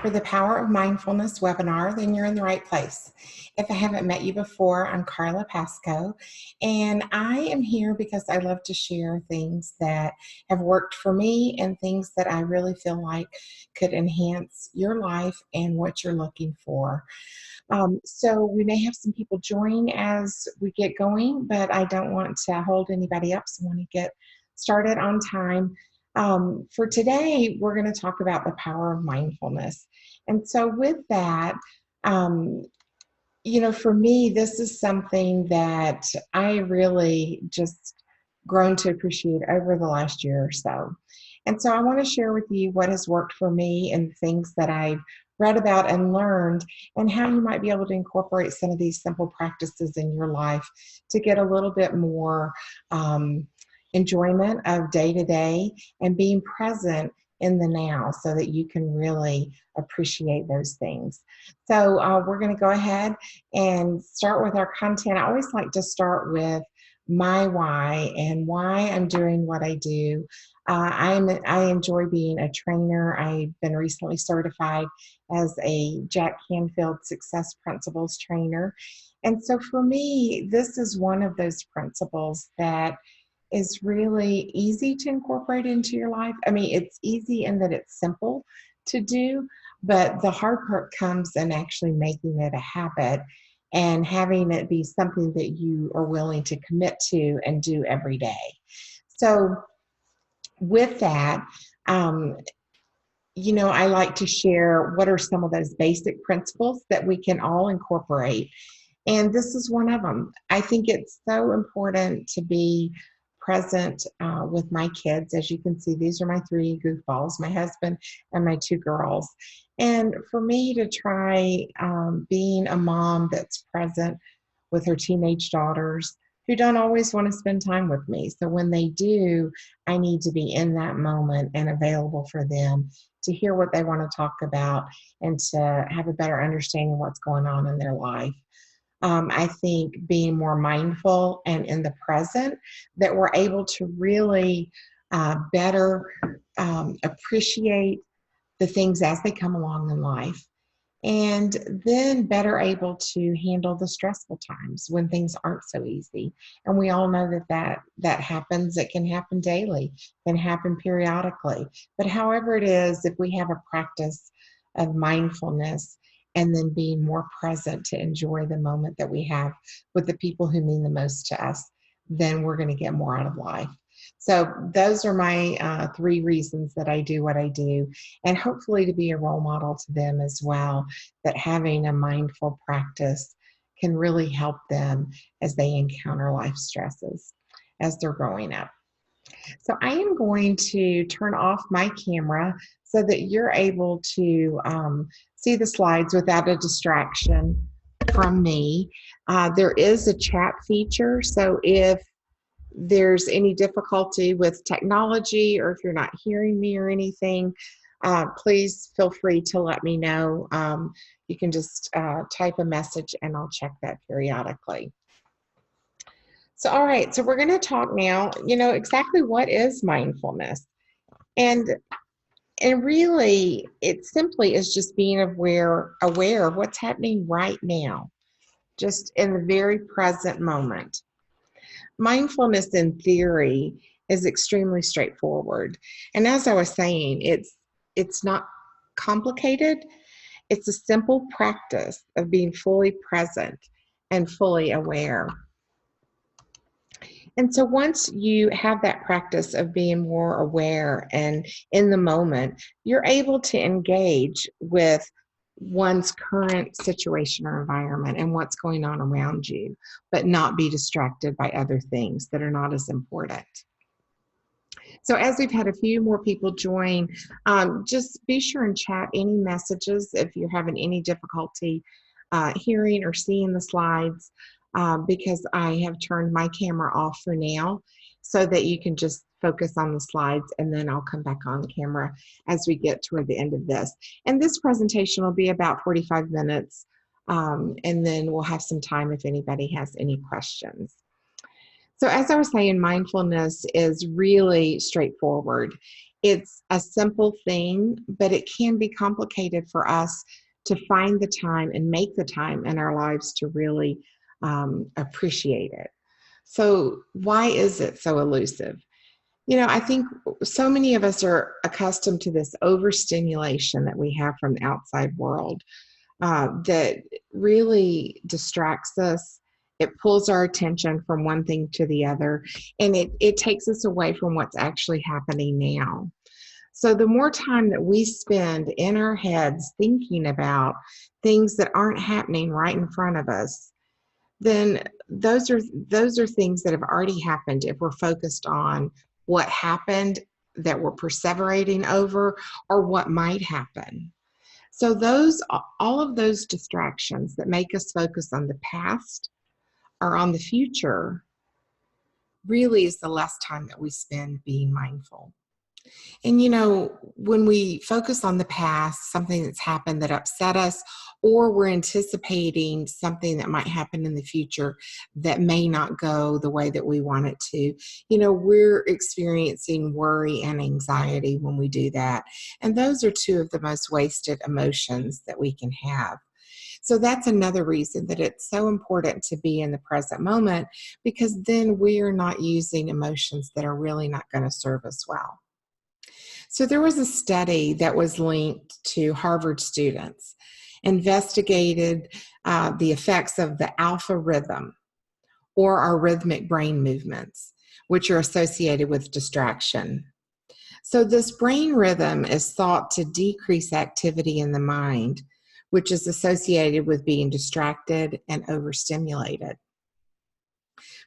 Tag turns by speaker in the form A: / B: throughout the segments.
A: for the Power of Mindfulness webinar, then you're in the right place. If I haven't met you before, I'm Carla Pascoe, and I am here because I love to share things that have worked for me and things that I really feel like could enhance your life and what you're looking for. So we may have some people join as we get going, but I don't want to hold anybody up, so I want to get started on time. For today, we're going to talk about the power of mindfulness. And so with that, um, for me, this is something that I really just grown to appreciate over the last year or so. And so I want to share with you what has worked for me and things that I've read about and learned, and how you might be able to incorporate some of these simple practices in your life to get a little bit more enjoyment of day to day and being present in the now so that you can really appreciate those things. So we're going to go ahead and start with our content. I always like to start with my why and why I'm doing what I do. I enjoy being a trainer. I've been recently certified as a Jack Canfield Success Principles trainer. And so for me, this is one of those principles that is really easy to incorporate into your life. I mean, it's easy in that it's simple to do, but the hard part comes in actually making it a habit and having it be something that you are willing to commit to and do every day. So with that, I like to share what are some of those basic principles that we can all incorporate. And this is one of them. I think it's so important to be present with my kids. As you can see, these are my three goofballs, my husband and my two girls. And for me to try being a mom that's present with her teenage daughters who don't always want to spend time with me. So when they do, I need to be in that moment and available for them to hear what they want to talk about and to have a better understanding of what's going on in their life. I think being more mindful and in the present, that we're able to really better appreciate the things as they come along in life, and then better able to handle the stressful times when things aren't so easy. And we all know that happens. It can happen daily, can happen periodically. But however it is, if we have a practice of mindfulness and then being more present to enjoy the moment that we have with the people who mean the most to us, then we're going to get more out of life. So those are my three reasons that I do what I do, and hopefully to be a role model to them as well, that having a mindful practice can really help them as they encounter life stresses as they're growing up. So I am going to turn off my camera so that you're able to see the slides without a distraction from me. There is a chat feature, so if there's any difficulty with technology or if you're not hearing me or anything, please feel free to let me know. You can just type a message and I'll check that periodically. So, all right, so we're going to talk now, exactly what is mindfulness. And really, it simply is just being aware of what's happening right now, just in the very present moment. Mindfulness in theory is extremely straightforward. And as I was saying, it's not complicated. It's a simple practice of being fully present and fully aware. And so once you have that practice of being more aware and in the moment, you're able to engage with one's current situation or environment and what's going on around you, but not be distracted by other things that are not as important. So as we've had a few more people join, just be sure and chat any messages if you're having any difficulty hearing or seeing the slides. Because I have turned my camera off for now so that you can just focus on the slides, and then I'll come back on camera as we get toward the end of this. And this presentation will be about 45 minutes, and then we'll have some time if anybody has any questions. So as I was saying, mindfulness is really straightforward. It's a simple thing, but it can be complicated for us to find the time and make the time in our lives to really appreciate it. So, why is it so elusive? I think so many of us are accustomed to this overstimulation that we have from the outside world that really distracts us. It pulls our attention from one thing to the other, and it takes us away from what's actually happening now. So, the more time that we spend in our heads thinking about things that aren't happening right in front of us, then those are things that have already happened if we're focused on what happened that we're perseverating over or what might happen. So those all of those distractions that make us focus on the past or on the future really is the less time that we spend being mindful. And when we focus on the past, something that's happened that upset us, or we're anticipating something that might happen in the future that may not go the way that we want it to, we're experiencing worry and anxiety when we do that. And those are two of the most wasted emotions that we can have. So that's another reason that it's so important to be in the present moment, because then we are not using emotions that are really not going to serve us well. So there was a study that was linked to Harvard students, investigated the effects of the alpha rhythm, or our rhythmic brain movements, which are associated with distraction. So this brain rhythm is thought to decrease activity in the mind, which is associated with being distracted and overstimulated.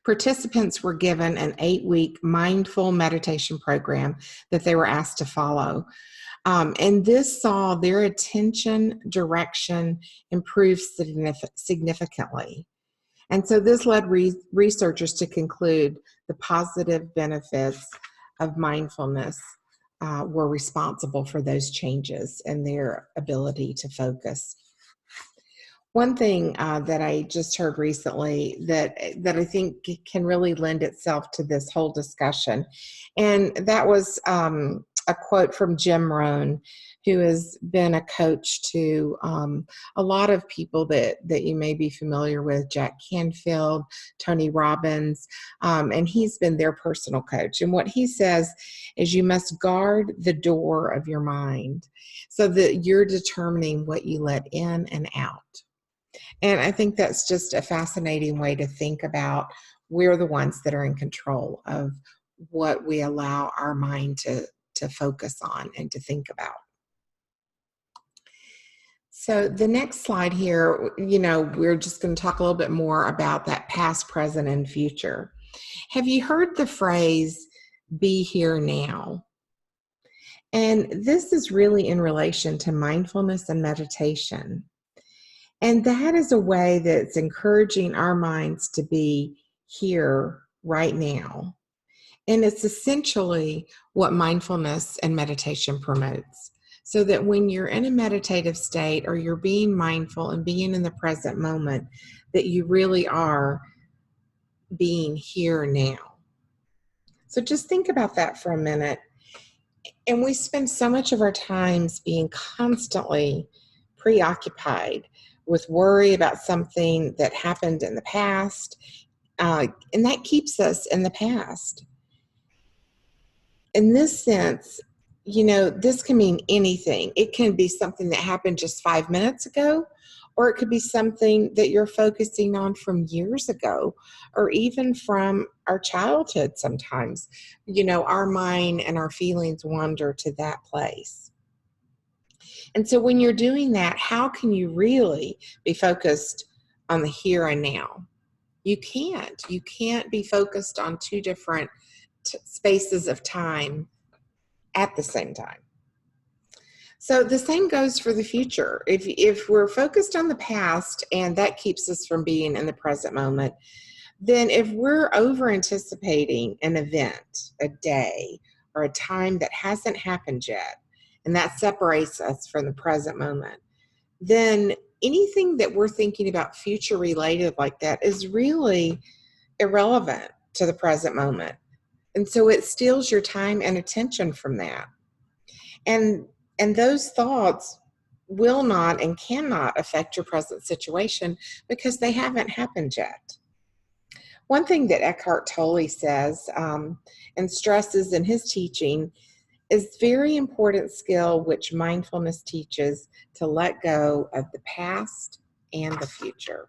A: Participants were given an 8-week mindful meditation program that they were asked to follow. And this saw their attention direction improve significantly. And so this led researchers to conclude the positive benefits of mindfulness were responsible for those changes in their ability to focus. One thing that I just heard recently that I think can really lend itself to this whole discussion, and that was a quote from Jim Rohn, who has been a coach to a lot of people that you may be familiar with, Jack Canfield, Tony Robbins, and he's been their personal coach. And what he says is you must guard the door of your mind so that you're determining what you let in and out. And I think that's just a fascinating way to think about we're the ones that are in control of what we allow our mind to focus on and to think about. So the next slide here, we're just going to talk a little bit more about that past, present, and future. Have you heard the phrase, be here now? And this is really in relation to mindfulness and meditation. And that is a way that's encouraging our minds to be here right now. And it's essentially what mindfulness and meditation promotes. So that when you're in a meditative state or you're being mindful and being in the present moment, that you really are being here now. So just think about that for a minute. And we spend so much of our times being constantly preoccupied with worry about something that happened in the past, and that keeps us in the past. In this sense, this can mean anything. It can be something that happened just 5 minutes ago, or it could be something that you're focusing on from years ago, or even from our childhood sometimes. Our mind and our feelings wander to that place. And so when you're doing that, how can you really be focused on the here and now? You can't. You can't be focused on two different spaces of time at the same time. So the same goes for the future. If we're focused on the past and that keeps us from being in the present moment, then if we're over anticipating an event, a day, or a time that hasn't happened yet, and that separates us from the present moment, then anything that we're thinking about future related like that is really irrelevant to the present moment. And so it steals your time and attention from that. And and those thoughts will not and cannot affect your present situation because they haven't happened yet. One thing that Eckhart Tolle says and stresses in his teaching is very important skill which mindfulness teaches to let go of the past and the future.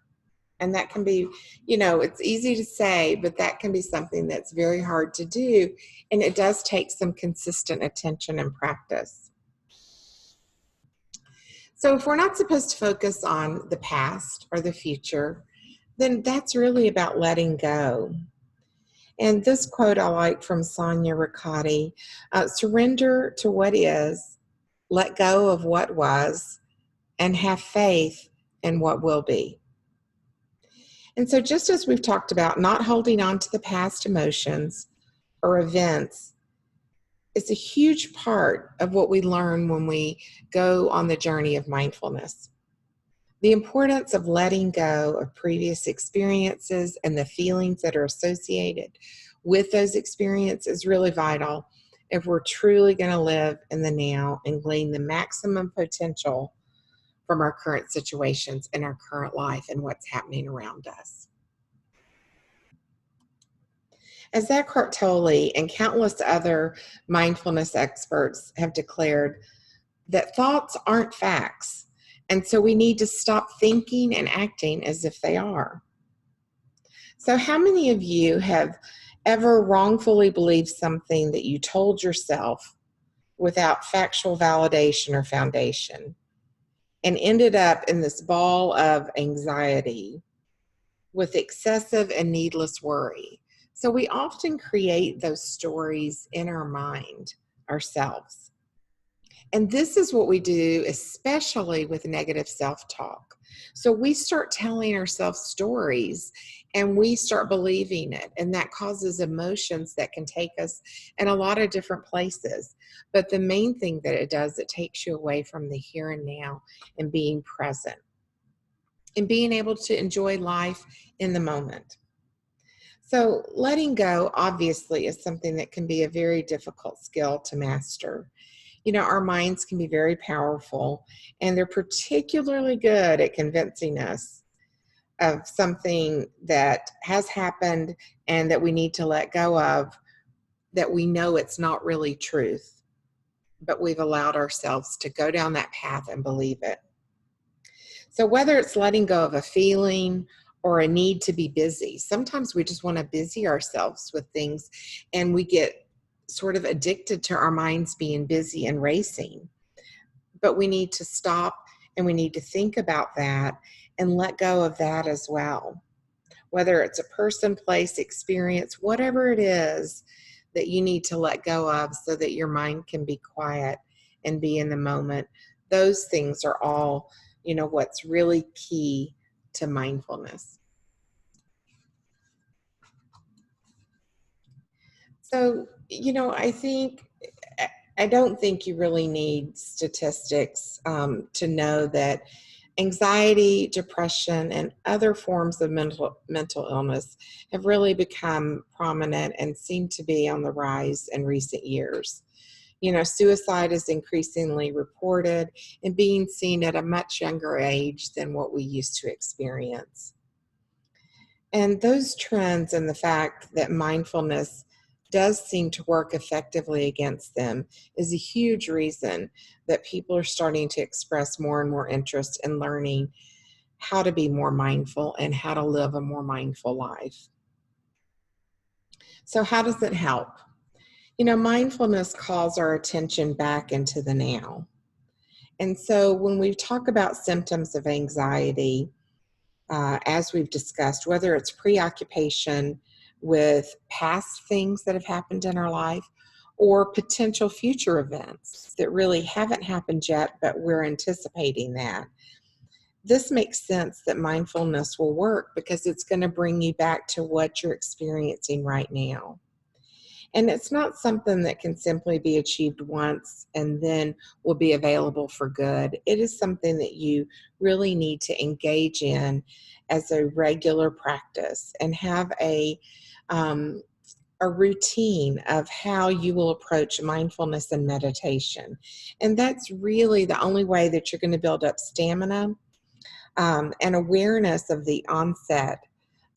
A: And that can be, it's easy to say, but that can be something that's very hard to do. And it does take some consistent attention and practice. So if we're not supposed to focus on the past or the future, then that's really about letting go. And this quote I like from Sonia Riccati, surrender to what is, let go of what was, and have faith in what will be. And so just as we've talked about not holding on to the past emotions or events, it's a huge part of what we learn when we go on the journey of mindfulness. The importance of letting go of previous experiences and the feelings that are associated with those experiences is really vital if we're truly going to live in the now and glean the maximum potential from our current situations and our current life and what's happening around us. As Eckhart Tolle and countless other mindfulness experts have declared, that thoughts aren't facts, and so we need to stop thinking and acting as if they are. So how many of you have ever wrongfully believed something that you told yourself without factual validation or foundation and ended up in this ball of anxiety with excessive and needless worry? So we often create those stories in our mind ourselves. And this is what we do, especially with negative self-talk. So we start telling ourselves stories and we start believing it. And that causes emotions that can take us in a lot of different places. But the main thing that it does, it takes you away from the here and now and being present and being able to enjoy life in the moment. So letting go, obviously, is something that can be a very difficult skill to master. Our minds can be very powerful, and they're particularly good at convincing us of something that has happened and that we need to let go of, that we know it's not really truth, but we've allowed ourselves to go down that path and believe it. So whether it's letting go of a feeling or a need to be busy, sometimes we just want to busy ourselves with things and we get sort of addicted to our minds being busy and racing. But we need to stop and we need to think about that and let go of that as well. Whether it's a person, place, experience, whatever it is that you need to let go of so that your mind can be quiet and be in the moment, those things are all, what's really key to mindfulness. So, I don't think you really need statistics to know that anxiety, depression, and other forms of mental illness have really become prominent and seem to be on the rise in recent years. Suicide is increasingly reported and being seen at a much younger age than what we used to experience. And those trends and the fact that mindfulness does seem to work effectively against them is a huge reason that people are starting to express more and more interest in learning how to be more mindful and how to live a more mindful life. So how does it help? Mindfulness calls our attention back into the now. And so when we talk about symptoms of anxiety, as we've discussed, whether it's preoccupation with past things that have happened in our life or potential future events that really haven't happened yet, but we're anticipating that. This makes sense that mindfulness will work because it's going to bring you back to what you're experiencing right now. And it's not something that can simply be achieved once and then will be available for good. It is something that you really need to engage in as a regular practice and have a a routine of how you will approach mindfulness and meditation. And that's really the only way that you're going to build up stamina and awareness of the onset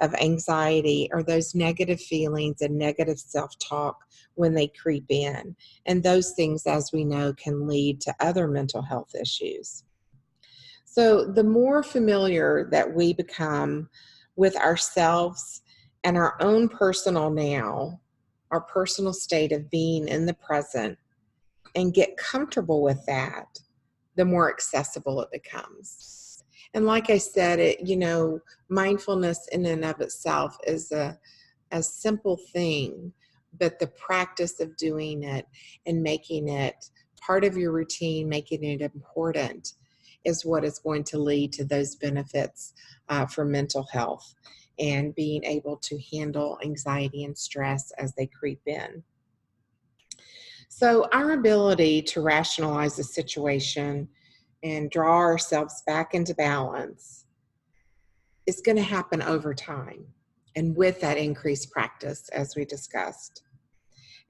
A: of anxiety or those negative feelings and negative self-talk when they creep in. And those things, as we know, can lead to other mental health issues. So the more familiar that we become with ourselves and our own personal now, our personal state of being in the present, and get comfortable with that, the more accessible it becomes. And like I said, mindfulness in and of itself is a simple thing, but the practice of doing it and making it part of your routine, making it important, is what is going to lead to those benefits for mental health and being able to handle anxiety and stress as they creep in. So our ability to rationalize a situation and draw ourselves back into balance is going to happen over time, and with that increased practice, as we discussed.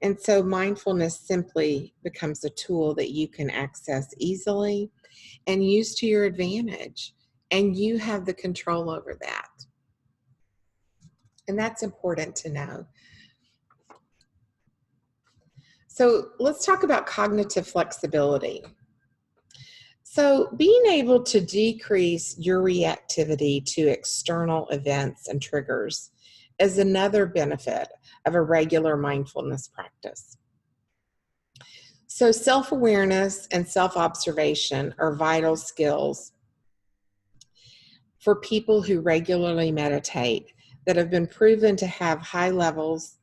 A: And so mindfulness simply becomes a tool that you can access easily and use to your advantage, and you have the control over that. And that's important to know. So let's talk about cognitive flexibility. So being able to decrease your reactivity to external events and triggers is another benefit of a regular mindfulness practice. So self-awareness and self-observation are vital skills for people who regularly meditate that have been proven to have higher levels,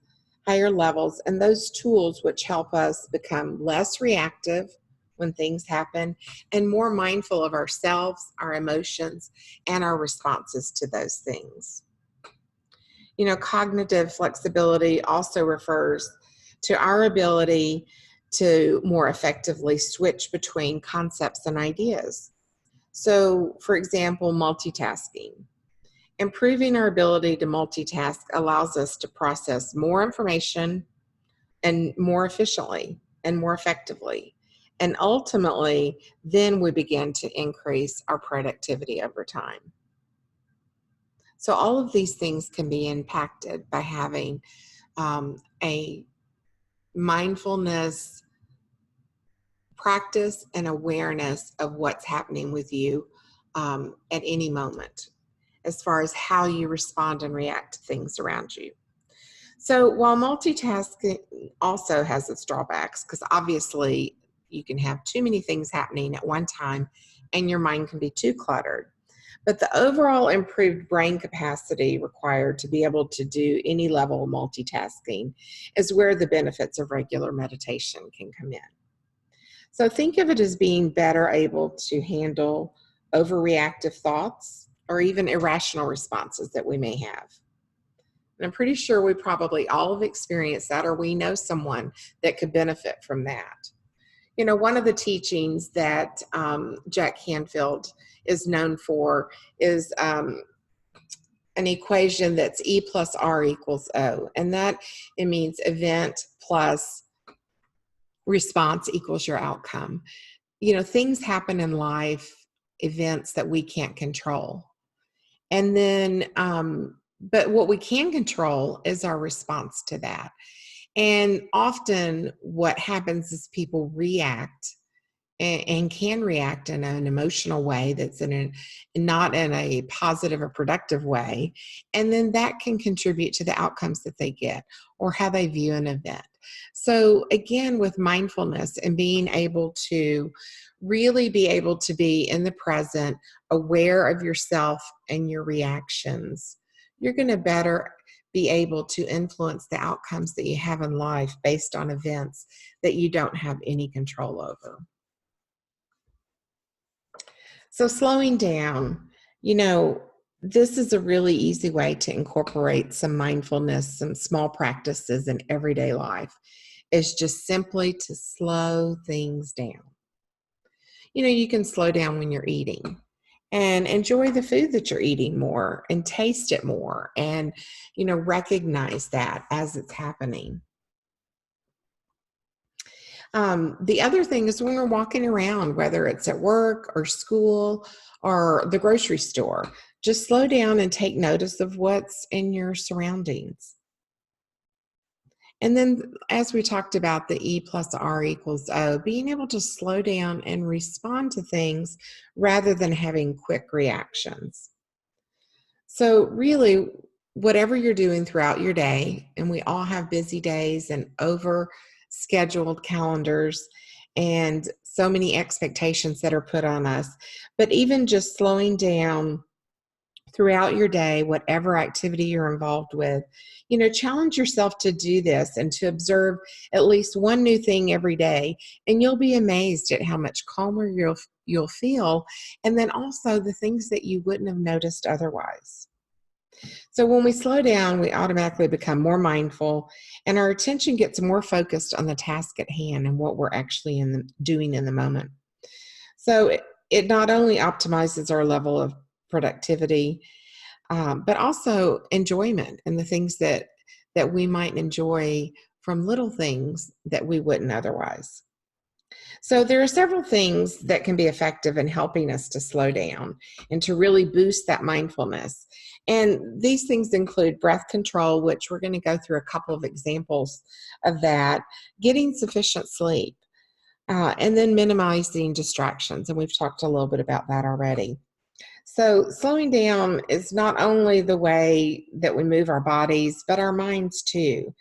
A: and those tools which help us become less reactive when things happen and more mindful of ourselves, our emotions, and our responses to those things. Cognitive flexibility also refers to our ability to more effectively switch between concepts and ideas. So, for example, multitasking. Improving our ability to multitask allows us to process more information and more efficiently and more effectively. And ultimately, then we begin to increase our productivity over time. So all of these things can be impacted by having a mindfulness practice and awareness of what's happening with you at any moment, as far as how you respond and react to things around you. So while multitasking also has its drawbacks, because obviously you can have too many things happening at one time and your mind can be too cluttered. But the overall improved brain capacity required to be able to do any level of multitasking is where the benefits of regular meditation can come in. So think of it as being better able to handle overreactive thoughts or even irrational responses that we may have. And I'm pretty sure we probably all have experienced that, or we know someone that could benefit from that. One of the teachings that Jack Canfield is known for is an equation that's E plus R equals O. And that it means event plus response equals your outcome. Things happen in life, events that we can't control. And then, but what we can control is our response to that. And often what happens is people react and can react in an emotional way that's not in a positive or productive way. And then that can contribute to the outcomes that they get or how they view an event. So again, with mindfulness and being able to really be able to be in the present, aware of yourself and your reactions, you're going to better be able to influence the outcomes that you have in life based on events that you don't have any control over. So slowing down, this is a really easy way to incorporate some mindfulness, some small practices in everyday life. It's just simply to slow things down. You can slow down when you're eating. and enjoy the food that you're eating more and taste it more and, recognize that as it's happening. The other thing is when we're walking around, whether it's at work or school or the grocery store, just slow down and take notice of what's in your surroundings. And then, as we talked about the E plus R equals O, being able to slow down and respond to things rather than having quick reactions. So, really, whatever you're doing throughout your day, and we all have busy days and over scheduled calendars and so many expectations that are put on us, but even just slowing down throughout your day, whatever activity you're involved with, challenge yourself to do this and to observe at least one new thing every day. And you'll be amazed at how much calmer you'll feel. And then also the things that you wouldn't have noticed otherwise. So when we slow down, we automatically become more mindful and our attention gets more focused on the task at hand and what we're actually doing in the moment. So it not only optimizes our level of productivity, but also enjoyment and the things that we might enjoy from little things that we wouldn't otherwise. So there are several things that can be effective in helping us to slow down and to really boost that mindfulness. And these things include breath control, which we're going to go through a couple of examples of that, getting sufficient sleep, and then minimizing distractions. And we've talked a little bit about that already. So slowing down is not only the way that we move our bodies, but our minds too.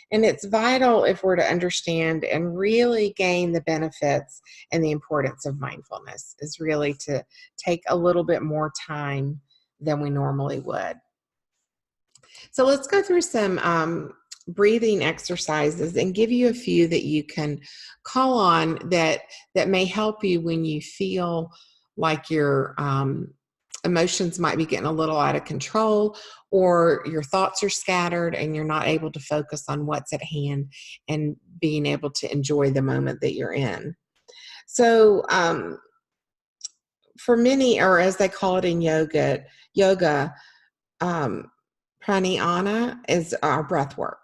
A: And it's vital if we're to understand and really gain the benefits and the importance of mindfulness is really to take a little bit more time than we normally would. So let's go through some breathing exercises and give you a few that you can call on that may help you when you feel like your emotions might be getting a little out of control or your thoughts are scattered and you're not able to focus on what's at hand and being able to enjoy the moment that you're in. So for many, or as they call it in yoga, pranayama is our breath work.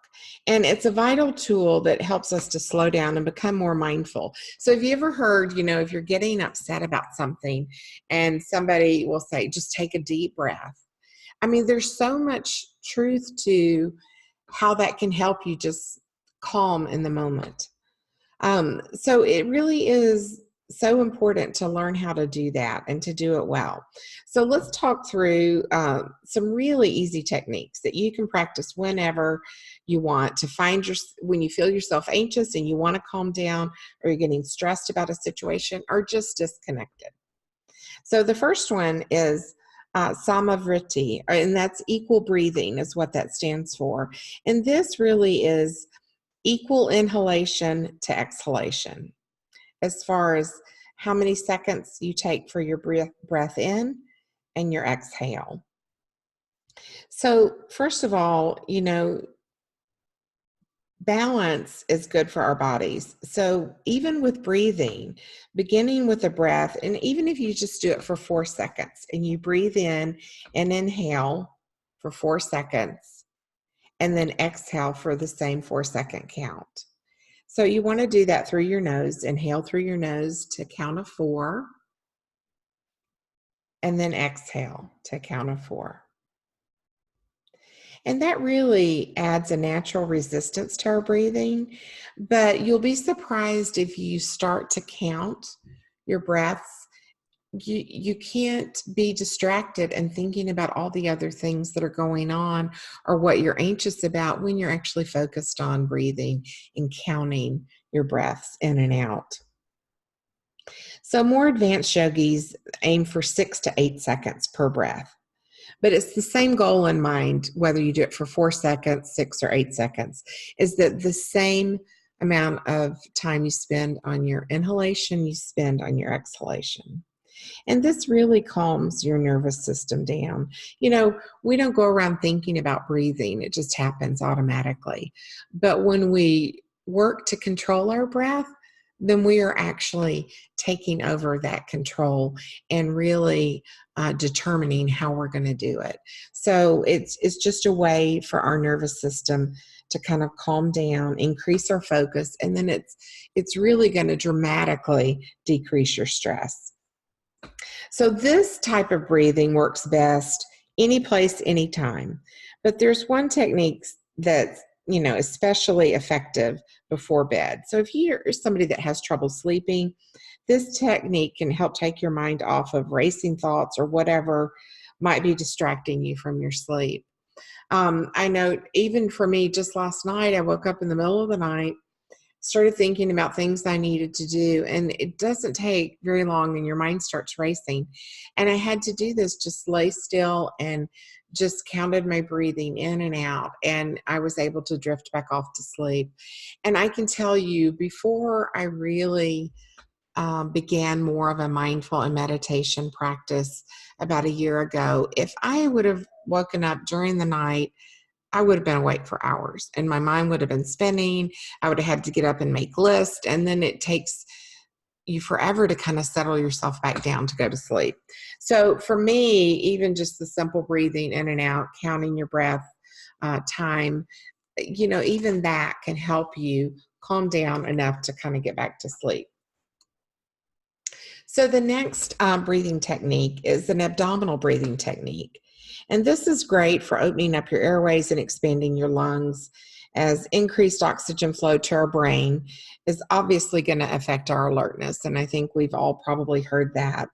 A: And it's a vital tool that helps us to slow down and become more mindful. So have you ever heard, if you're getting upset about something and somebody will say, just take a deep breath. I mean, there's so much truth to how that can help you just calm in the moment. So it really is so important to learn how to do that and to do it well. So let's talk through some really easy techniques that you can practice whenever you want to find when you feel yourself anxious and you want to calm down, or you're getting stressed about a situation or just disconnected. So the first one is samavriti, and that's equal breathing is what that stands for. And this really is equal inhalation to exhalation, as far as how many seconds you take for your breath in and your exhale. So first of all, balance is good for our bodies. So even with breathing, beginning with a breath, and even if you just do it for 4 seconds and you breathe in and inhale for 4 seconds and then exhale for the same 4-second count. So you want to do that through your nose. Inhale through your nose to count of 4, and then exhale to count of 4. And that really adds a natural resistance to our breathing, but you'll be surprised if you start to count your breaths. You can't be distracted and thinking about all the other things that are going on or what you're anxious about when you're actually focused on breathing and counting your breaths in and out. So more advanced yogis aim for 6 to 8 seconds per breath. But it's the same goal in mind, whether you do it for 4 seconds, 6 or 8 seconds, is that the same amount of time you spend on your inhalation, you spend on your exhalation. And this really calms your nervous system down. We don't go around thinking about breathing. It just happens automatically. But when we work to control our breath, then we are actually taking over that control and really determining how we're going to do it. So it's just a way for our nervous system to kind of calm down, increase our focus, and then it's really going to dramatically decrease your stress. So this type of breathing works best any place, anytime. But there's one technique that's, especially effective before bed. So if you're somebody that has trouble sleeping, this technique can help take your mind off of racing thoughts or whatever might be distracting you from your sleep. I know even for me, just last night, I woke up in the middle of the night, started thinking about things I needed to do, and it doesn't take very long and your mind starts racing. And I had to do this, just lay still and just counted my breathing in and out, and I was able to drift back off to sleep. And I can tell you, before I really began more of a mindful and meditation practice about a year ago, if I would have woken up during the night, I would have been awake for hours and my mind would have been spinning. I would have had to get up and make lists. And then it takes you forever to kind of settle yourself back down to go to sleep. So for me, even just the simple breathing in and out, counting your breath, time, even that can help you calm down enough to kind of get back to sleep. So the next breathing technique is an abdominal breathing technique. And this is great for opening up your airways and expanding your lungs, as increased oxygen flow to our brain is obviously going to affect our alertness. And I think we've all probably heard that.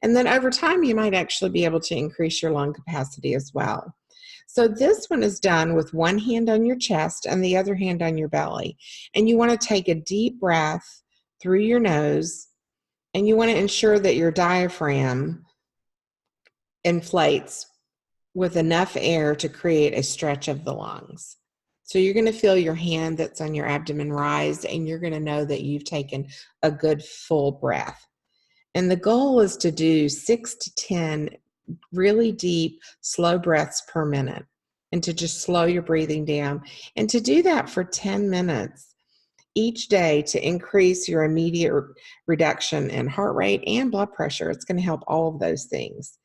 A: And then over time, you might actually be able to increase your lung capacity as well. So this one is done with one hand on your chest and the other hand on your belly. And you want to take a deep breath through your nose, and you want to ensure that your diaphragm inflates with enough air to create a stretch of the lungs. So you're going to feel your hand that's on your abdomen rise, and you're going to know that you've taken a good full breath. And the goal is to do 6 to 10 really deep, slow breaths per minute, and to just slow your breathing down. And to do that for 10 minutes each day to increase your immediate reduction in heart rate and blood pressure. It's going to help all of those things.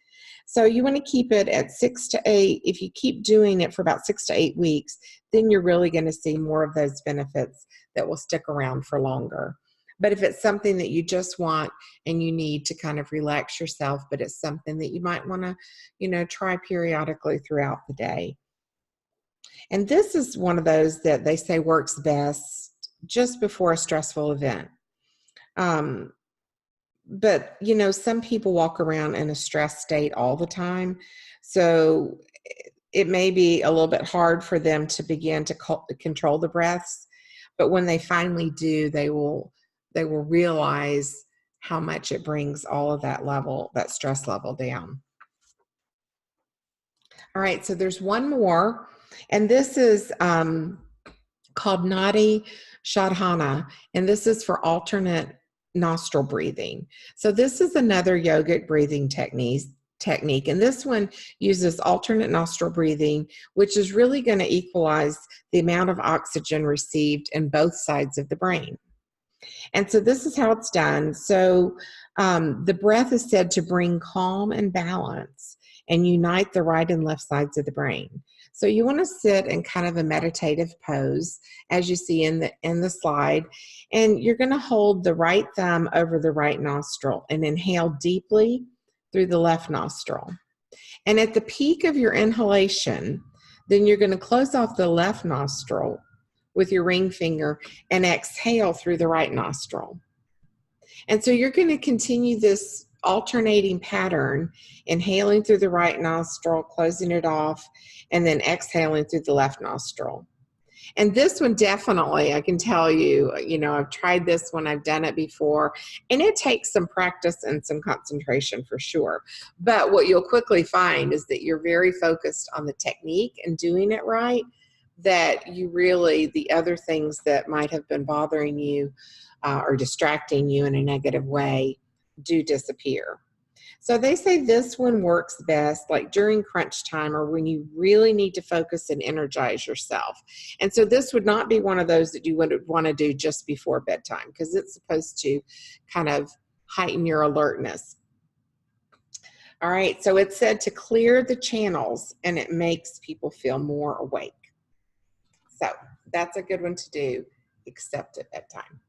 A: So you want to keep it at 6 to 8. If you keep doing it for about 6 to 8 weeks, then you're really going to see more of those benefits that will stick around for longer. But if it's something that you just want and you need to kind of relax yourself, but it's something that you might want to, try periodically throughout the day. And this is one of those that they say works best just before a stressful event. But, some people walk around in a stress state all the time. So it may be a little bit hard for them to begin to control the breaths. But when they finally do, they will realize how much it brings all of that stress level down. All right, so there's one more, and this is called Nadi Shodhana, and this is for alternate nostril breathing. So this is another yogic breathing technique, and this one uses alternate nostril breathing, which is really going to equalize the amount of oxygen received in both sides of the brain. And so this is how it's done. So the breath is said to bring calm and balance and unite the right and left sides of the brain. So you want to sit in kind of a meditative pose, as you see in the slide, and you're going to hold the right thumb over the right nostril and inhale deeply through the left nostril. And at the peak of your inhalation, then you're going to close off the left nostril with your ring finger and exhale through the right nostril. And so you're going to continue this alternating pattern, inhaling through the right nostril, closing it off, and then exhaling through the left nostril. And this one definitely, I can tell you, I've tried this one, I've done it before, and it takes some practice and some concentration for sure. But what you'll quickly find is that you're very focused on the technique and doing it right, that the other things that might have been bothering you or distracting you in a negative way do disappear. So they say this one works best like during crunch time or when you really need to focus and energize yourself. And so this would not be one of those that you would want to do just before bedtime because it's supposed to kind of heighten your alertness. All right, so it said to clear the channels and it makes people feel more awake. So that's a good one to do, except at bedtime.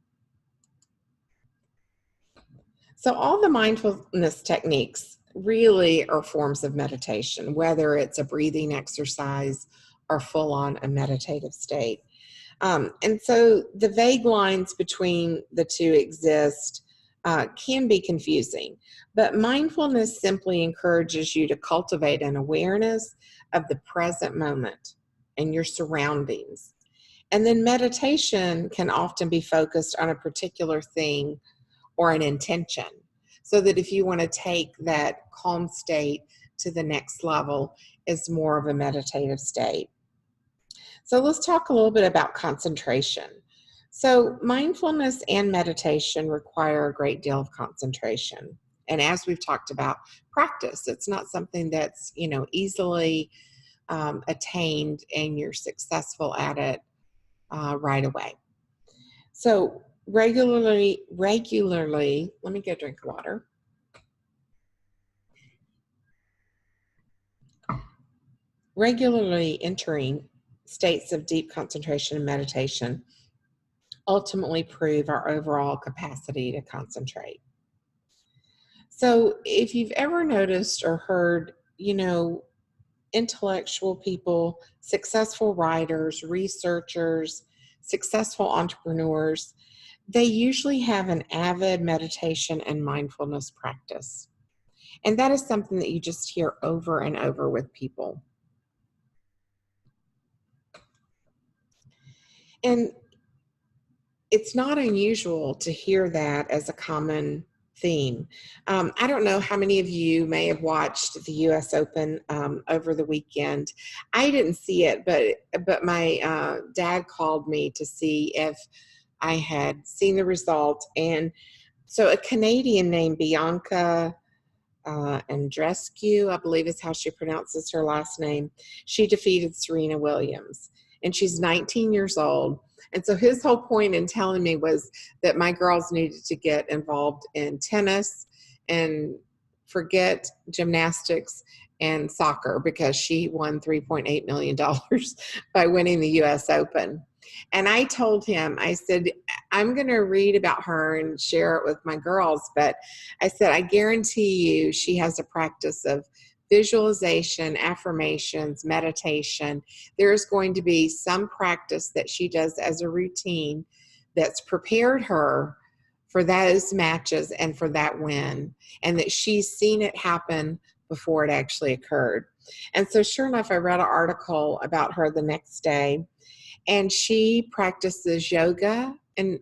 A: So all the mindfulness techniques really are forms of meditation, whether it's a breathing exercise or full on a meditative state. And so the vague lines between the two exist can be confusing, but mindfulness simply encourages you to cultivate an awareness of the present moment and your surroundings. And then meditation can often be focused on a particular thing or an intention, so that if you want to take that calm state to the next level is more of a meditative state. So let's talk a little bit about concentration. So mindfulness and meditation require a great deal of concentration. And as we've talked about, practice. It's not something that's, easily attained and you're successful at it right away. So regularly, let me get a drink of water. Regularly entering states of deep concentration and meditation ultimately prove our overall capacity to concentrate. So if you've ever noticed or heard, intellectual people, successful writers, researchers, successful entrepreneurs, they usually have an avid meditation and mindfulness practice. And that is something that you just hear over and over with people. And it's not unusual to hear that as a common theme. I don't know how many of you may have watched the U.S. Open over the weekend. I didn't see it, but my dad called me to see if I had seen the result. And so a Canadian named Bianca Andreescu, I believe is how she pronounces her last name, she defeated Serena Williams. And she's 19 years old. And so his whole point in telling me was that my girls needed to get involved in tennis and forget gymnastics and soccer because she won $3.8 million by winning the U.S. Open. And I told him, I said, I'm going to read about her and share it with my girls. But I said, I guarantee you she has a practice of visualization, affirmations, meditation. There's going to be some practice that she does as a routine that's prepared her for those matches and for that win, and that she's seen it happen before it actually occurred. And so sure enough, I read an article about her the next day, and she practices yoga and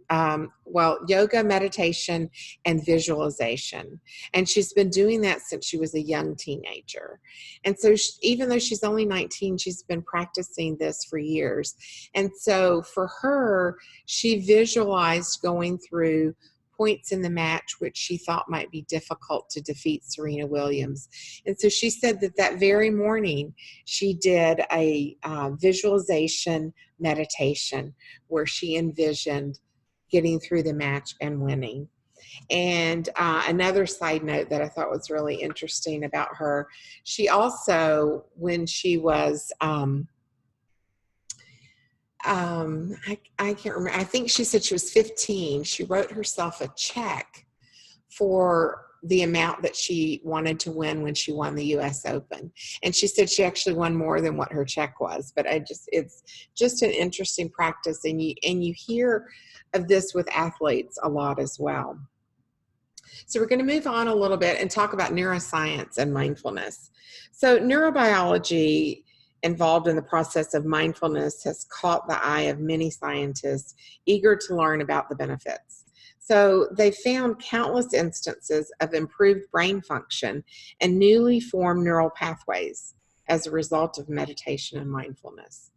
A: yoga, meditation, and visualization. And she's been doing that since she was a young teenager. And so even though she's only 19, she's been practicing this for years. And so for her, she visualized going through points in the match which she thought might be difficult to defeat Serena Williams. And so she said that very morning she did a visualization meditation where she envisioned getting through the match and winning. And another side note that I thought was really interesting about her, she also, when she was I can't remember. I think she said she was 15. She wrote herself a check for the amount that she wanted to win when she won the U.S. Open. And she said she actually won more than what her check was. But it's just an interesting practice. And you hear of this with athletes a lot as well. So we're going to move on a little bit and talk about neuroscience and mindfulness. So neurobiology involved in the process of mindfulness has caught the eye of many scientists eager to learn about the benefits. So they found countless instances of improved brain function and newly formed neural pathways as a result of meditation and mindfulness.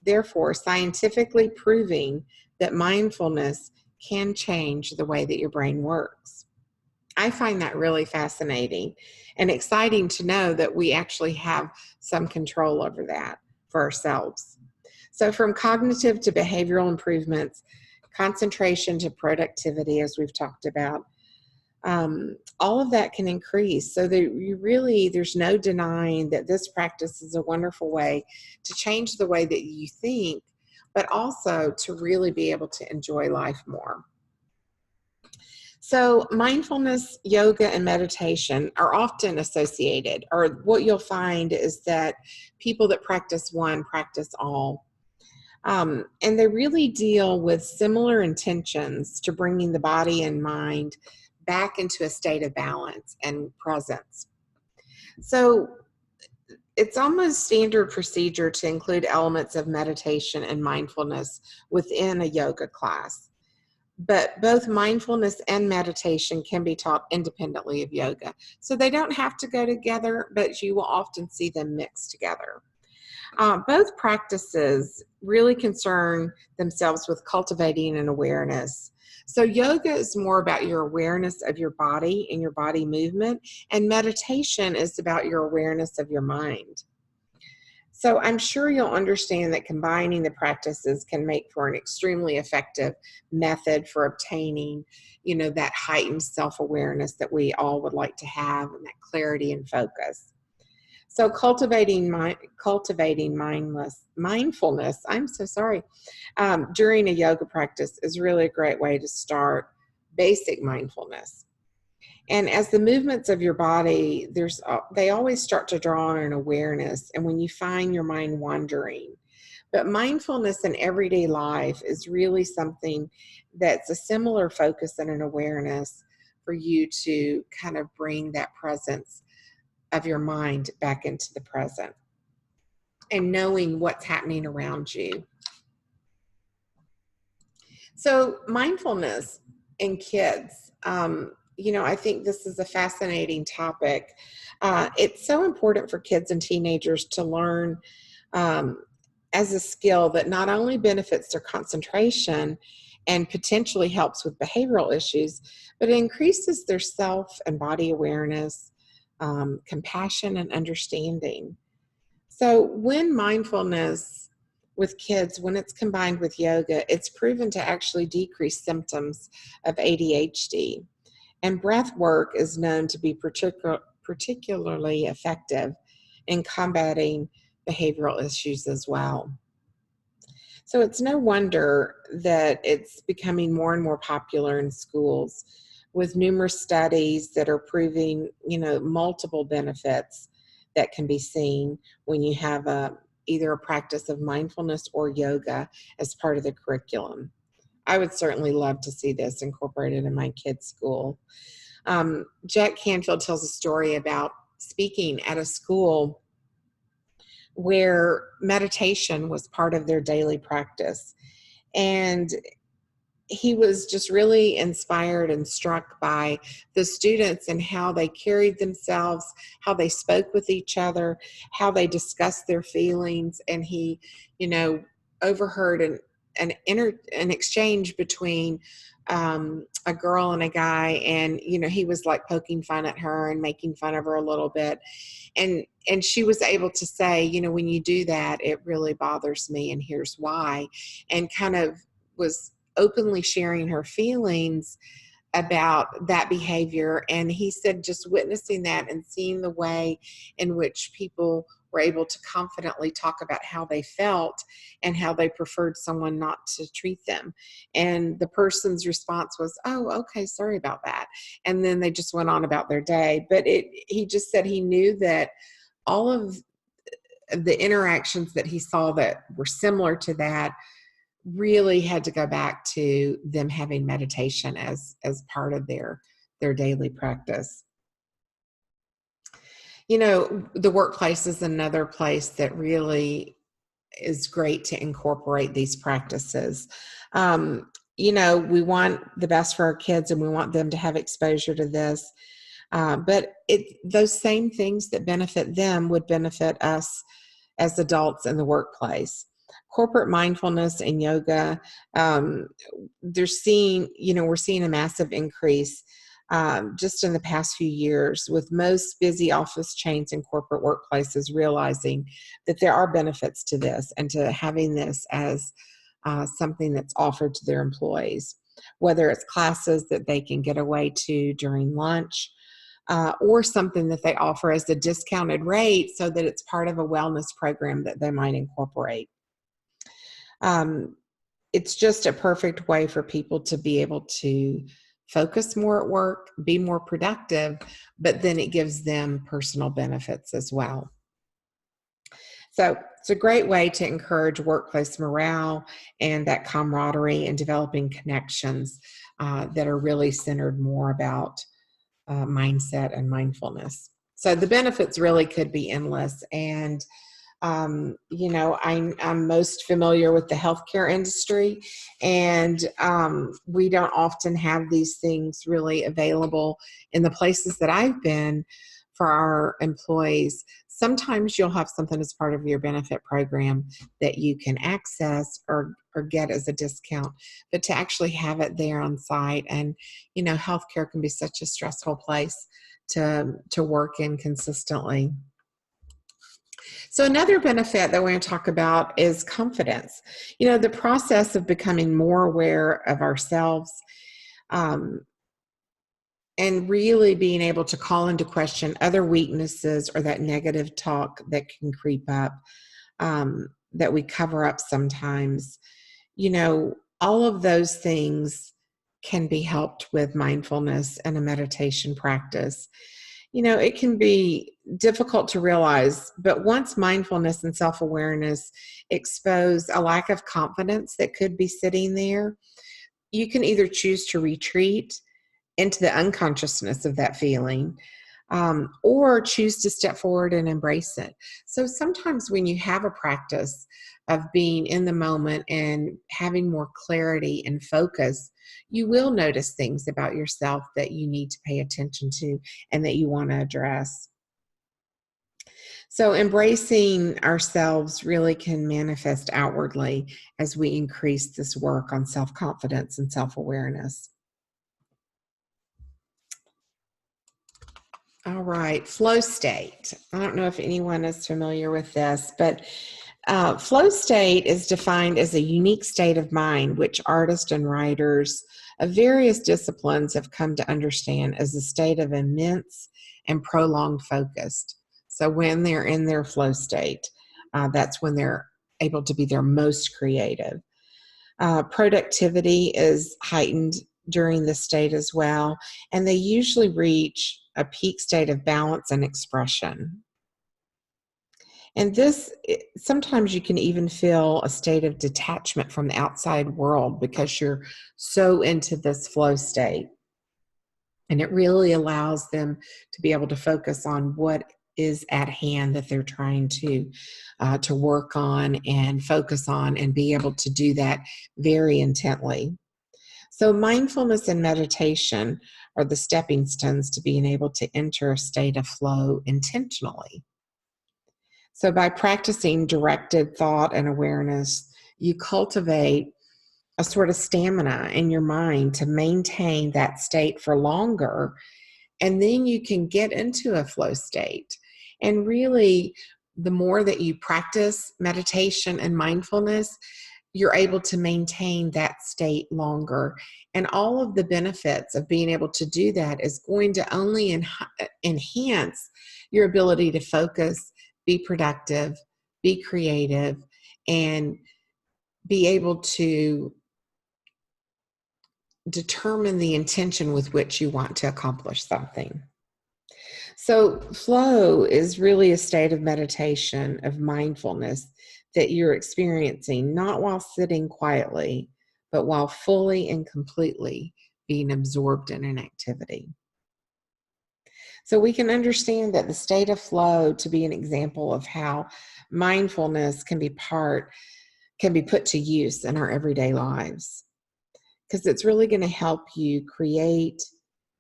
A: Therefore, scientifically proving that mindfulness can change the way that your brain works. I find that really fascinating and exciting to know that we actually have some control over that for ourselves. So, from cognitive to behavioral improvements, concentration to productivity, as we've talked about, all of that can increase. So, there's no denying that this practice is a wonderful way to change the way that you think, but also to really be able to enjoy life more. So, mindfulness, yoga, and meditation are often associated, or what you'll find is that people that practice one practice all. And they really deal with similar intentions to bringing the body and mind back into a state of balance and presence. So, it's almost standard procedure to include elements of meditation and mindfulness within a yoga class. But both mindfulness and meditation can be taught independently of yoga. So they don't have to go together, but you will often see them mixed together. Both practices really concern themselves with cultivating an awareness. So, yoga is more about your awareness of your body and your body movement, and meditation is about your awareness of your mind. So I'm sure you'll understand that combining the practices can make for an extremely effective method for obtaining, that heightened self-awareness that we all would like to have, and that clarity and focus. So cultivating mindfulness, I'm so sorry, during a yoga practice is really a great way to start basic mindfulness. And as the movements of your body, they always start to draw on an awareness. And when you find your mind wandering, but mindfulness in everyday life is really something that's a similar focus and an awareness for you to kind of bring that presence of your mind back into the present and knowing what's happening around you. So mindfulness in kids, I think this is a fascinating topic. It's so important for kids and teenagers to learn as a skill that not only benefits their concentration and potentially helps with behavioral issues, but it increases their self and body awareness, compassion, and understanding. So when mindfulness with kids, when it's combined with yoga, it's proven to actually decrease symptoms of ADHD. And breath work is known to be particularly effective in combating behavioral issues as well. So it's no wonder that it's becoming more and more popular in schools with numerous studies that are proving, multiple benefits that can be seen when you have either a practice of mindfulness or yoga as part of the curriculum. I would certainly love to see this incorporated in my kids' school. Jack Canfield tells a story about speaking at a school where meditation was part of their daily practice. And he was just really inspired and struck by the students and how they carried themselves, how they spoke with each other, how they discussed their feelings. And he, overheard an exchange between a girl and a guy, and he was like poking fun at her and making fun of her a little bit, and she was able to say, when you do that, it really bothers me, and here's why, and kind of was openly sharing her feelings about that behavior. And he said just witnessing that and seeing the way in which people were able to confidently talk about how they felt and how they preferred someone not to treat them. And the person's response was, "Oh, okay, sorry about that." And then they just went on about their day. But he just said he knew that all of the interactions that he saw that were similar to that really had to go back to them having meditation as part of their daily practice. The workplace is another place that really is great to incorporate these practices. We want the best for our kids and we want them to have exposure to this. But those same things that benefit them would benefit us as adults in the workplace. Corporate mindfulness and yoga, we're seeing a massive increase just in the past few years, with most busy office chains and corporate workplaces realizing that there are benefits to this and to having this as something that's offered to their employees, whether it's classes that they can get away to during lunch, or something that they offer as a discounted rate so that it's part of a wellness program that they might incorporate. It's just a perfect way for people to be able to focus more at work, be more productive, but then it gives them personal benefits as well. So it's a great way to encourage workplace morale and that camaraderie and developing connections that are really centered more about mindset and mindfulness. So the benefits really could be endless. And I'm most familiar with the healthcare industry, and we don't often have these things really available in the places that I've been for our employees. Sometimes you'll have something as part of your benefit program that you can access or get as a discount, but to actually have it there on site, and healthcare can be such a stressful place to work in consistently. So another benefit that we're going to talk about is confidence. The process of becoming more aware of ourselves, and really being able to call into question other weaknesses or that negative talk that can creep up, that we cover up sometimes. All of those things can be helped with mindfulness and a meditation practice. It can be difficult to realize, but once mindfulness and self-awareness expose a lack of confidence that could be sitting there, you can either choose to retreat into the unconsciousness of that feeling, or choose to step forward and embrace it. So sometimes when you have a practice of being in the moment and having more clarity and focus, you will notice things about yourself that you need to pay attention to and that you want to address. So embracing ourselves really can manifest outwardly as we increase this work on self-confidence and self-awareness. All right, flow state. I don't know if anyone is familiar with this, but flow state is defined as a unique state of mind which artists and writers of various disciplines have come to understand as a state of immense and prolonged focus. So when they're in their flow state, that's when they're able to be their most creative. Productivity is heightened during this state as well, and they usually reach a peak state of balance and expression. And sometimes you can even feel a state of detachment from the outside world because you're so into this flow state. And it really allows them to be able to focus on what is at hand that they're trying to work on and focus on, and be able to do that very intently. So mindfulness and meditation are the stepping stones to being able to enter a state of flow intentionally. So by practicing directed thought and awareness, you cultivate a sort of stamina in your mind to maintain that state for longer, and then you can get into a flow state. And really, the more that you practice meditation and mindfulness, you're able to maintain that state longer. And all of the benefits of being able to do that is going to only enhance your ability to focus, be productive, be creative, and be able to determine the intention with which you want to accomplish something. So flow is really a state of meditation, of mindfulness that you're experiencing, not while sitting quietly, but while fully and completely being absorbed in an activity. So we can understand that the state of flow to be an example of how mindfulness can be put to use in our everyday lives, because it's really going to help you create,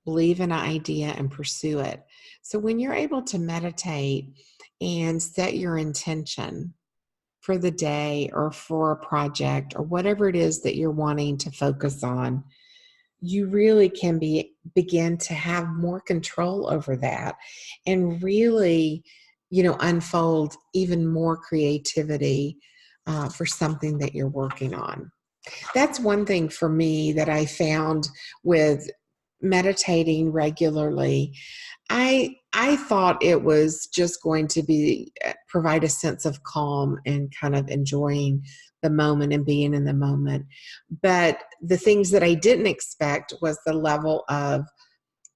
A: believe in an idea, and pursue it. So when you're able to meditate and set your intention for the day or for a project or whatever it is that you're wanting to focus on, you really can begin to have more control over that and really, unfold even more creativity for something that you're working on. That's one thing for me that I found with meditating regularly. I thought it was just going to be provide a sense of calm and kind of enjoying the moment and being in the moment. But the things that I didn't expect was the level of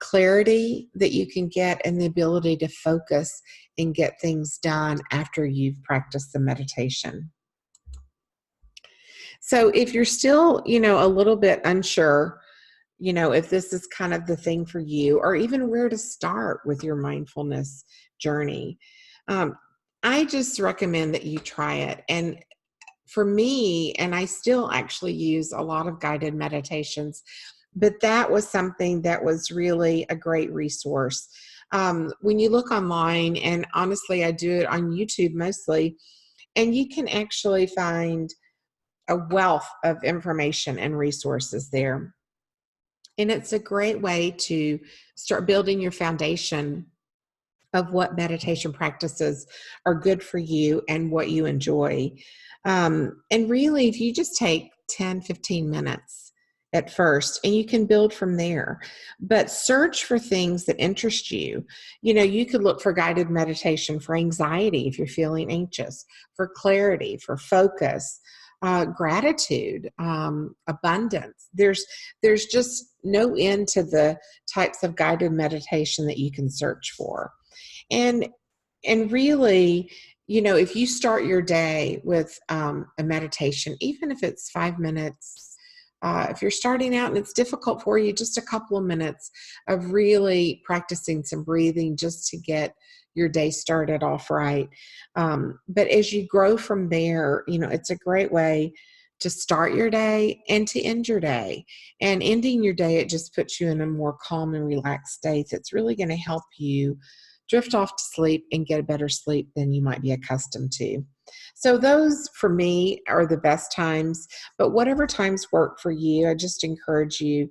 A: clarity that you can get and the ability to focus and get things done after you've practiced the meditation. So if you're still, a little bit unsure, if this is kind of the thing for you, or even where to start with your mindfulness journey, um, I just recommend that you try it. And for me, and I still actually use a lot of guided meditations, but that was something that was really a great resource. When you look online, and honestly, I do it on YouTube mostly, and you can actually find a wealth of information and resources there. And it's a great way to start building your foundation of what meditation practices are good for you and what you enjoy. And really, if you just take 10, 15 minutes at first, and you can build from there, but search for things that interest you. You could look for guided meditation for anxiety if you're feeling anxious, for clarity, for focus, gratitude, abundance. There's just no end to the types of guided meditation that you can search for. And really, if you start your day with a meditation, even if it's 5 minutes, if you're starting out and it's difficult for you, just a couple of minutes of really practicing some breathing just to get your day started off right. But as you grow from there, it's a great way to start your day and to end your day. And ending your day, it just puts you in a more calm and relaxed state. It's really going to help you drift off to sleep and get a better sleep than you might be accustomed to. So those for me are the best times, but whatever times work for you, I just encourage you,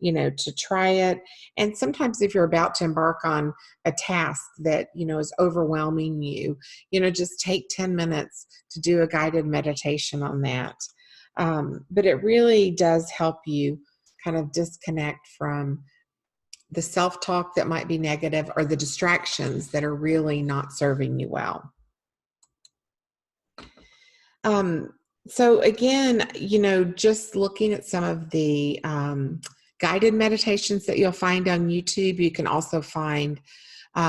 A: to try it. And sometimes if you're about to embark on a task that, is overwhelming you, just take 10 minutes to do a guided meditation on that. But it really does help you kind of disconnect from the self-talk that might be negative or the distractions that are really not serving you well. So again, just looking at some of the guided meditations that you'll find on YouTube, you can also find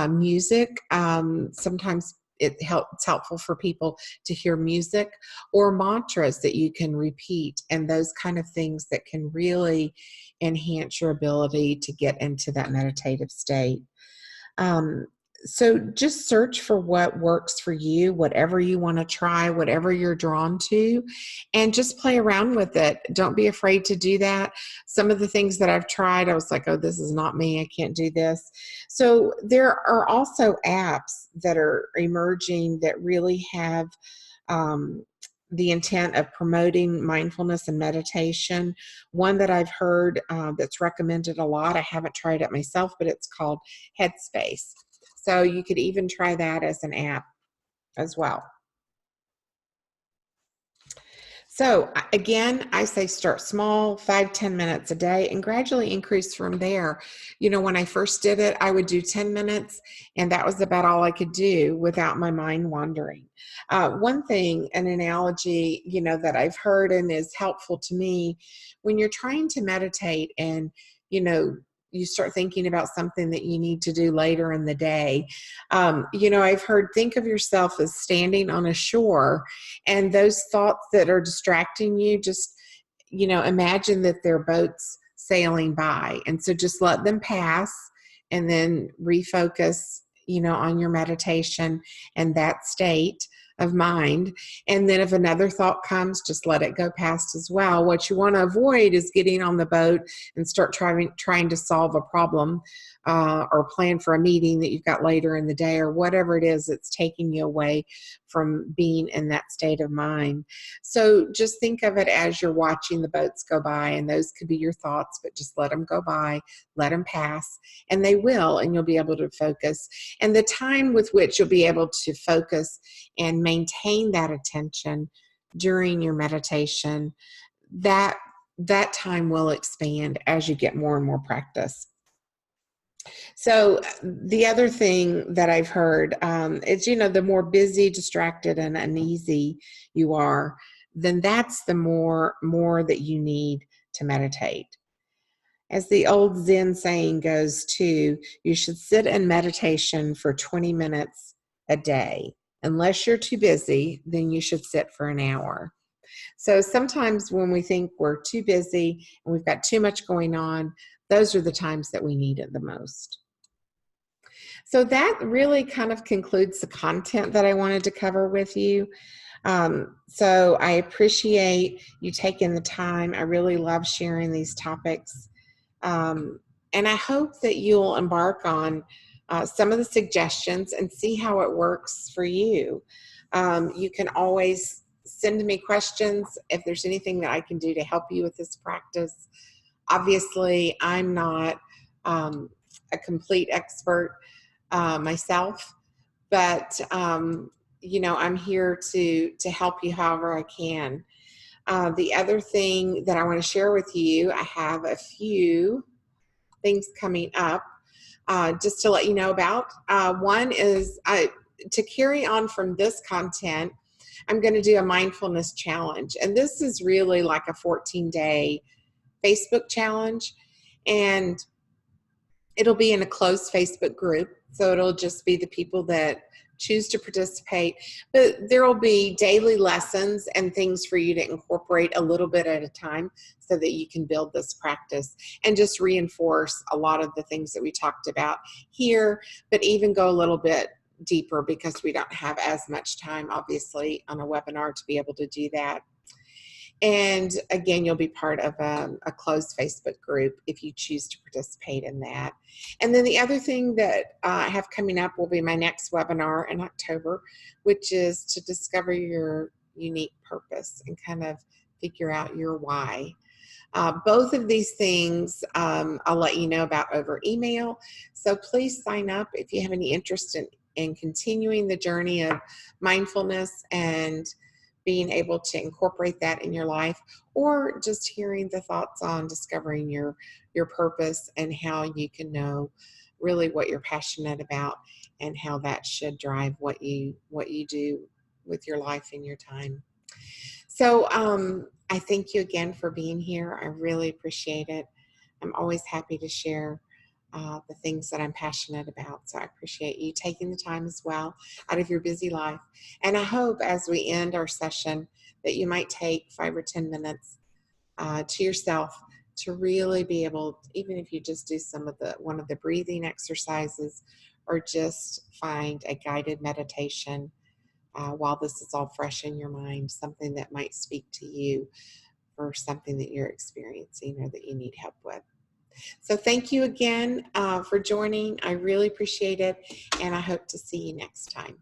A: music. Sometimes it's helpful for people to hear music or mantras that you can repeat, and those kind of things that can really enhance your ability to get into that meditative state. So just search for what works for you, whatever you want to try, whatever you're drawn to, and just play around with it. Don't be afraid to do that. Some of the things that I've tried, I was like, oh, this is not me. I can't do this. So there are also apps that are emerging that really have the intent of promoting mindfulness and meditation. One that I've heard that's recommended a lot, I haven't tried it myself, but it's called Headspace. So you could even try that as an app as well. So again, I say start small, 5-10 minutes a day, and gradually increase from there. When I first did it, I would do 10 minutes, and that was about all I could do without my mind wandering. One thing, an analogy, that I've heard and is helpful to me, when you're trying to meditate and, you start thinking about something that you need to do later in the day. I've heard, think of yourself as standing on a shore, and those thoughts that are distracting you, just, imagine that they're boats sailing by. And so just let them pass and then refocus, on your meditation and that state of mind. And then if another thought comes, just let it go past as well. What you want to avoid is getting on the boat and start trying to solve a problem or plan for a meeting that you've got later in the day, or whatever it is that's taking you away from being in that state of mind. So just think of it as you're watching the boats go by, and those could be your thoughts, but just let them go by, let them pass, and they will, and you'll be able to focus. And the time with which you'll be able to focus and maintain that attention during your meditation, that time will expand as you get more and more practice. So the other thing that I've heard is, the more busy, distracted, and uneasy you are, then that's the more that you need to meditate. As the old Zen saying goes too, you should sit in meditation for 20 minutes a day. Unless you're too busy, then you should sit for an hour. So sometimes when we think we're too busy and we've got too much going on, those are the times that we need it the most. So that really kind of concludes the content that I wanted to cover with you. So I appreciate you taking the time. I really love sharing these topics. And I hope that you'll embark on some of the suggestions and see how it works for you. You can always send me questions if there's anything that I can do to help you with this practice. Obviously, I'm not a complete expert myself, but I'm here to help you however I can. The other thing that I want to share with you, I have a few things coming up just to let you know about. One is to carry on from this content, I'm going to do a mindfulness challenge. And this is really like a 14-day Facebook challenge. And it'll be in a closed Facebook group. So it'll just be the people that choose to participate. But there will be daily lessons and things for you to incorporate a little bit at a time so that you can build this practice and just reinforce a lot of the things that we talked about here, but even go a little bit deeper because we don't have as much time, obviously, on a webinar to be able to do that. And again, you'll be part of a closed Facebook group if you choose to participate in that. And then the other thing that I have coming up will be my next webinar in October, which is to discover your unique purpose and kind of figure out your why. Both of these things I'll let you know about over email. So please sign up if you have any interest in continuing the journey of mindfulness and being able to incorporate that in your life, or just hearing the thoughts on discovering your purpose and how you can know really what you're passionate about and how that should drive what you do with your life and your time. So I thank you again for being here. I really appreciate it. I'm always happy to share the things that I'm passionate about. So I appreciate you taking the time as well out of your busy life. And I hope as we end our session that you might take 5 or 10 minutes to yourself to really be able, even if you just do one of the breathing exercises or just find a guided meditation while this is all fresh in your mind, something that might speak to you for something that you're experiencing or that you need help with. So thank you again for joining. I really appreciate it, and I hope to see you next time.